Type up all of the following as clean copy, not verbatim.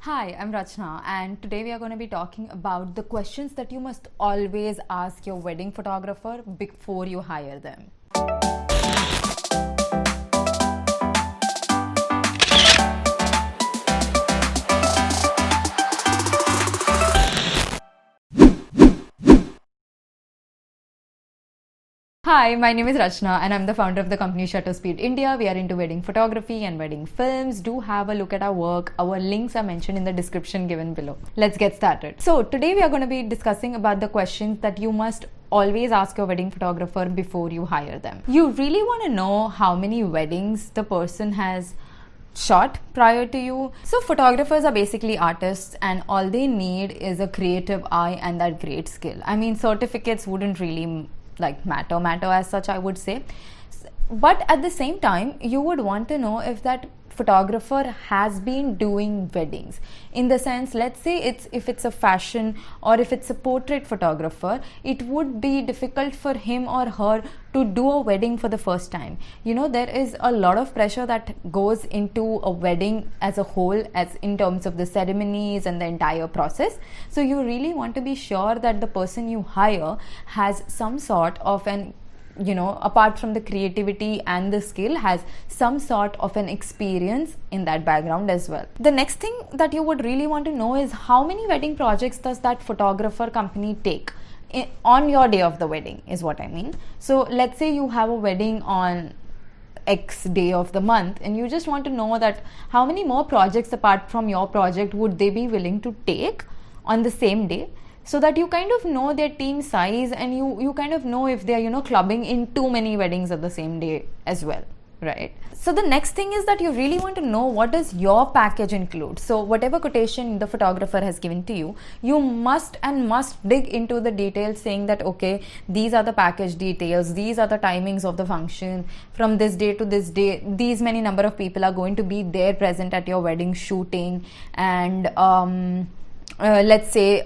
Hi, I'm Rachna, and today we are going to be talking about the questions that you must always ask your wedding photographer before you hire them. Hi, my name is Rachna and I'm the founder of the company Shutter Speed India. We are into wedding photography and wedding films. Do have a look at our work. Our links are mentioned in the description given below. Let's get started. So today we are going to be discussing about the questions that you must always ask your wedding photographer before you hire them. You really want to know how many weddings the person has shot prior to you. So photographers are basically artists and all they need is a creative eye and that great skill. I mean, certificates wouldn't really matter as such, I would say, but at the same time you would want to know if that photographer has been doing weddings, in the sense, let's say if it's a fashion or if it's a portrait photographer, it would be difficult for him or her to do a wedding for the first time. You know, there is a lot of pressure that goes into a wedding as a whole, as in terms of the ceremonies and the entire process. So you really want to be sure that the person you hire has some sort of an, apart from the creativity and the skill, has some sort of an experience in that background as well. The next thing that you would really want to know is how many wedding projects does that photographer company take on your day of the wedding, is what I mean. So let's say you have a wedding on X day of the month and you just want to know that how many more projects apart from your project would they be willing to take on the same day, so that you kind of know their team size and you kind of know if they are clubbing in too many weddings at the same day as well, right? So the next thing is that you really want to know what does your package include. So whatever quotation the photographer has given to you, you must dig into the details, saying that okay, these are the package details, these are the timings of the function, from this day to this day these many number of people are going to be there present at your wedding shooting, and let's say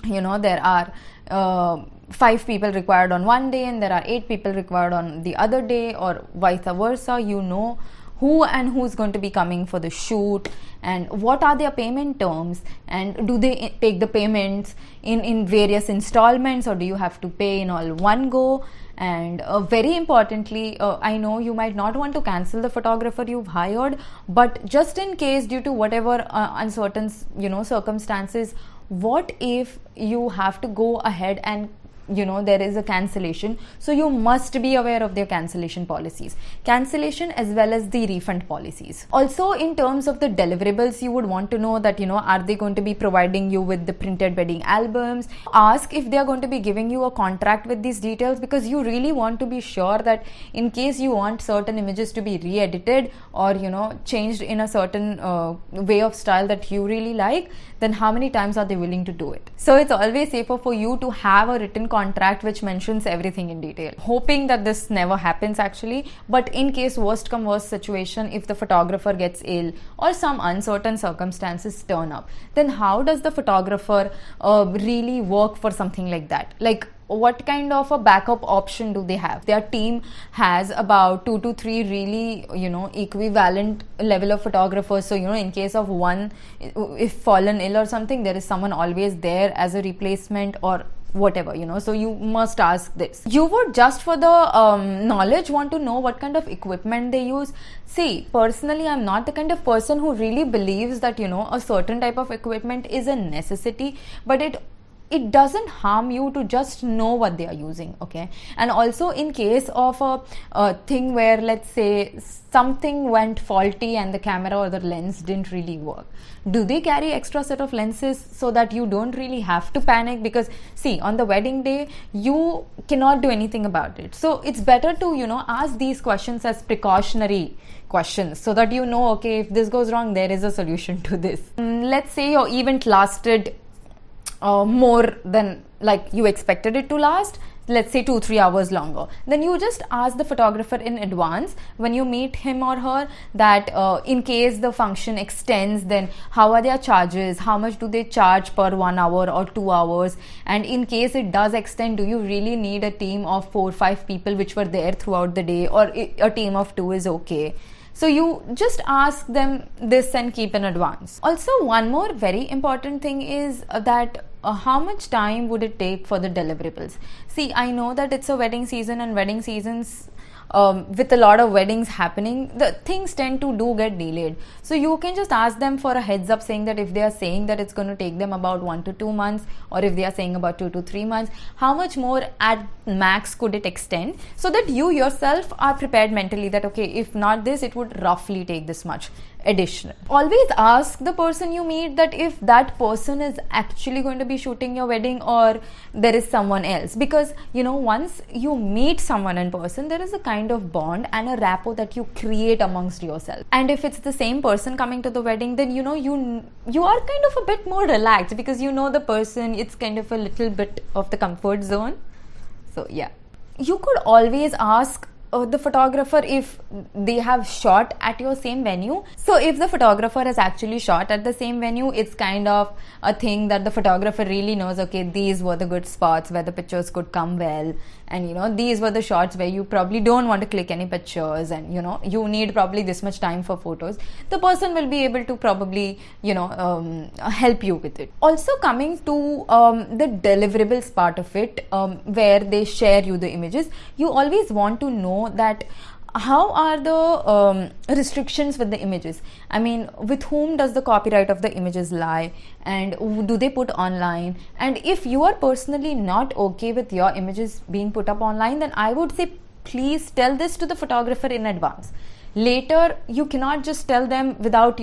there are 5 people required on one day and there are 8 people required on the other day, or vice versa. You know who and who's going to be coming for the shoot and what are their payment terms, and do they take the payments in various installments or do you have to pay in all one go. And very importantly, I know you might not want to cancel the photographer you've hired, but just in case, due to whatever uncertain circumstances, what if you have to go ahead and there is a cancellation? So you must be aware of their cancellation policies, cancellation as well as the refund policies. Also, in terms of the deliverables, you would want to know that are they going to be providing you with the printed wedding albums. Ask if they are going to be giving you a contract with these details, because you really want to be sure that in case you want certain images to be re-edited or changed in a certain way of style that you really like, then how many times are they willing to do it. So it's always safer for you to have a written contract which mentions everything in detail. Hoping that this never happens actually, but in case worst come worst situation, if the photographer gets ill or some uncertain circumstances turn up, then how does the photographer really work for something like that? Like, what kind of a backup option do they have? Their team has about 2 to 3 really equivalent level of photographers, so in case of one if fallen ill or something, there is someone always there as a replacement or whatever, so you must ask this. You would, just for the knowledge, want to know what kind of equipment they use. See, personally, I'm not the kind of person who really believes that a certain type of equipment is a necessity, but it doesn't harm you to just know what they are using, okay? And also, in case of a thing where, let's say, something went faulty and the camera or the lens didn't really work, do they carry extra set of lenses so that you don't really have to panic? Because see, on the wedding day you cannot do anything about it, so it's better to ask these questions as precautionary questions, so that okay, if this goes wrong, there is a solution to this. Let's say your event lasted more than you expected it to last, let's say 2-3 hours longer, then you just ask the photographer in advance when you meet him or her that in case the function extends, then how are their charges, how much do they charge per 1 hour or 2 hours, and in case it does extend, do you really need a team of 4-5 people which were there throughout the day, or a team of 2 is okay. So you just ask them this and keep in advance. Also, one more very important thing is that how much time would it take for the deliverables? See, I know that it's a wedding season, and wedding seasons, with a lot of weddings happening, the things tend to do get delayed. So you can just ask them for a heads up, saying that if they are saying that it's going to take them about 1 to 2 months, or if they are saying about 2 to 3 months, how much more at max could it extend, so that you yourself are prepared mentally that okay, if not this, it would roughly take this much additional. Always ask the person you meet that if that person is actually going to be shooting your wedding or there is someone else, because once you meet someone in person, there is a kind of bond and a rapport that you create amongst yourself. And if it's the same person coming to the wedding, then you are kind of a bit more relaxed, because you know the person. It's kind of a little bit of the comfort zone. So yeah, you could always ask the photographer if they have shot at your same venue. So if the photographer has actually shot at the same venue, it's kind of a thing that the photographer really knows, okay, these were the good spots where the pictures could come well, and these were the shots where you probably don't want to click any pictures, and you need probably this much time for photos. The person will be able to probably help you with it. Also, coming to the deliverables part of it, where they share you the images, you always want to know that how are the restrictions with the images. I mean, with whom does the copyright of the images lie, and do they put online? And if you are personally not okay with your images being put up online, then I would say please tell this to the photographer in advance. Later, you cannot just tell them without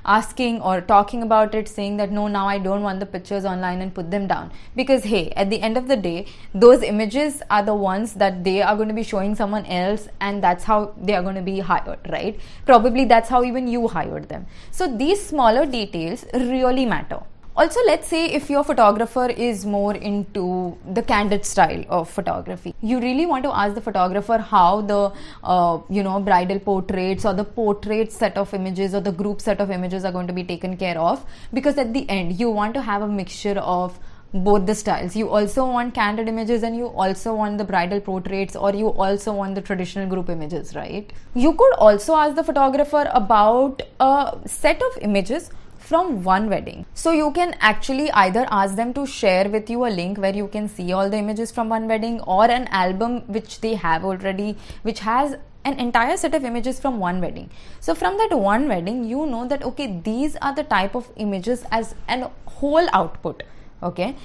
asking or talking about it, saying that no, now I don't want the pictures online, and put them down. Because hey, at the end of the day, those images are the ones that they are going to be showing someone else, and that's how they are going to be hired, right? Probably that's how even you hired them. So these smaller details really matter. Also, let's say if your photographer is more into the candid style of photography, you really want to ask the photographer how the bridal portraits or the portrait set of images or the group set of images are going to be taken care of, because at the end you want to have a mixture of both the styles. You also want candid images, and you also want the bridal portraits, or you also want the traditional group images, right? You could also ask the photographer about a set of images from one wedding. So you can actually either ask them to share with you a link where you can see all the images from one wedding, or an album which they have already, which has an entire set of images from one wedding. So from that one wedding, you know that okay, these are the type of images as an whole output, okay,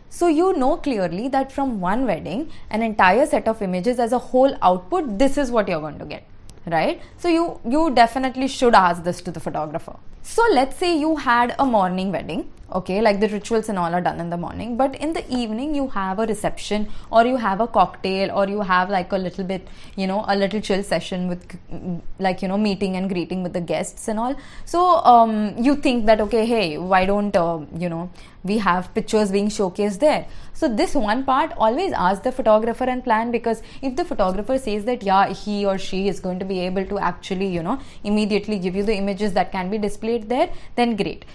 so you know clearly that from one wedding, an entire set of images as a whole output, this is what you're going to get, right? So you definitely should ask this to the photographer. So let's say you had a morning wedding, okay, like the rituals and all are done in the morning, but in the evening you have a reception, or you have a cocktail, or you have like a little bit, a little chill session with meeting and greeting with the guests and all. So you think that okay, hey, why don't we have pictures being showcased there? So this one part, always ask the photographer and plan, because if the photographer says that yeah, he or she is going to be able to actually immediately give you the images that can be displayed there, then great.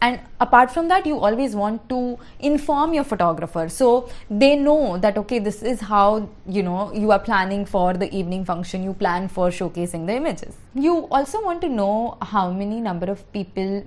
And apart from that, you always want to inform your photographer, so they know that okay, this is how you are planning for the evening function, you plan for showcasing the images. You also want to know how many number of people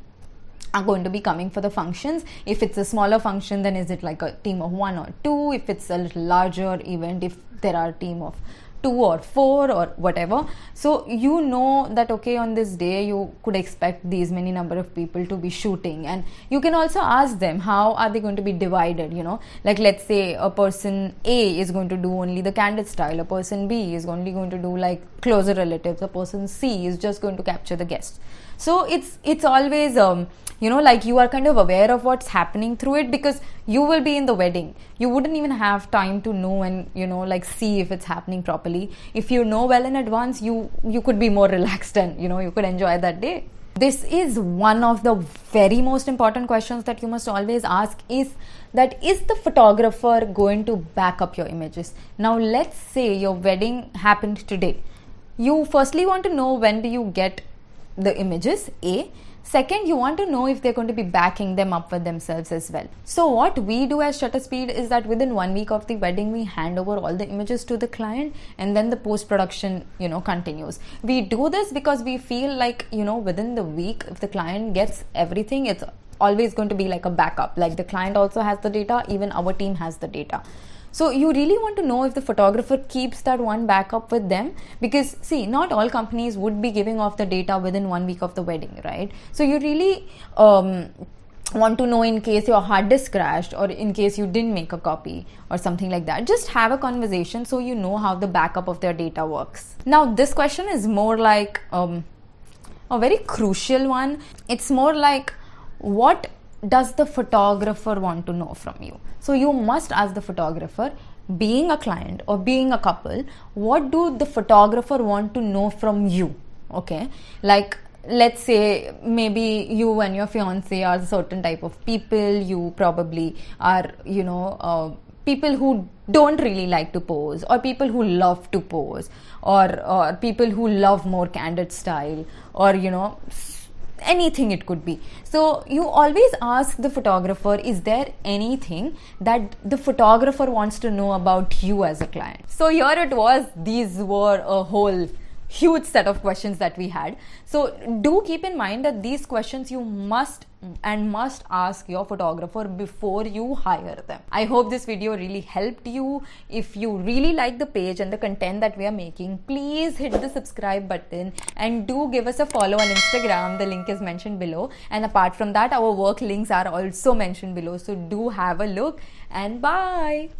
are going to be coming for the functions. If it's a smaller function, then is it like a team of 1 or 2? If it's a little larger event, if there are a team of 2 or 4 or whatever. So you know that okay, on this day you could expect these many number of people to be shooting, and you can also ask them how are they going to be divided, like let's say a person A is going to do only the candid style, a person B is only going to do like closer relatives, a person C is just going to capture the guests. So it's always like you are kind of aware of what's happening through it, because you will be in the wedding. You wouldn't even have time to know and like see if it's happening properly. If you know well in advance, you could be more relaxed, and you could enjoy that day. This is one of the very most important questions that you must always ask, is the photographer going to back up your images? Now let's say your wedding happened today. You firstly want to know when do you get the images, A, Second, you want to know if they're going to be backing them up with themselves as well. So what we do as Shutter Speed is that within 1 week of the wedding, we hand over all the images to the client, and then the post-production, continues. We do this because we feel like, within the week, if the client gets everything, it's always going to be like a backup. Like the client also has the data, even our team has the data. So you really want to know if the photographer keeps that one backup with them, because see, not all companies would be giving off the data within 1 week of the wedding, right? So you really want to know in case your hard disk crashed, or in case you didn't make a copy or something like that. Just have a conversation so you know how the backup of their data works. Now this question is more like a very crucial one. It's more like, what does the photographer want to know from you? So you must ask the photographer, being a client or being a couple, what do the photographer want to know from you? Okay, like let's say maybe you and your fiance are a certain type of people. You probably are, people who don't really like to pose, or people who love to pose, or people who love more candid style, or anything it could be. So you always ask the photographer, is there anything that the photographer wants to know about you as a client? So here it was, these were a whole huge set of questions that we had. So do keep in mind that these questions you must ask your photographer before you hire them. I hope this video really helped you. If you really like the page and the content that we are making, please hit the subscribe button and do give us a follow on Instagram. The link is mentioned below, and apart from that, our work links are also mentioned below, so do have a look, and bye.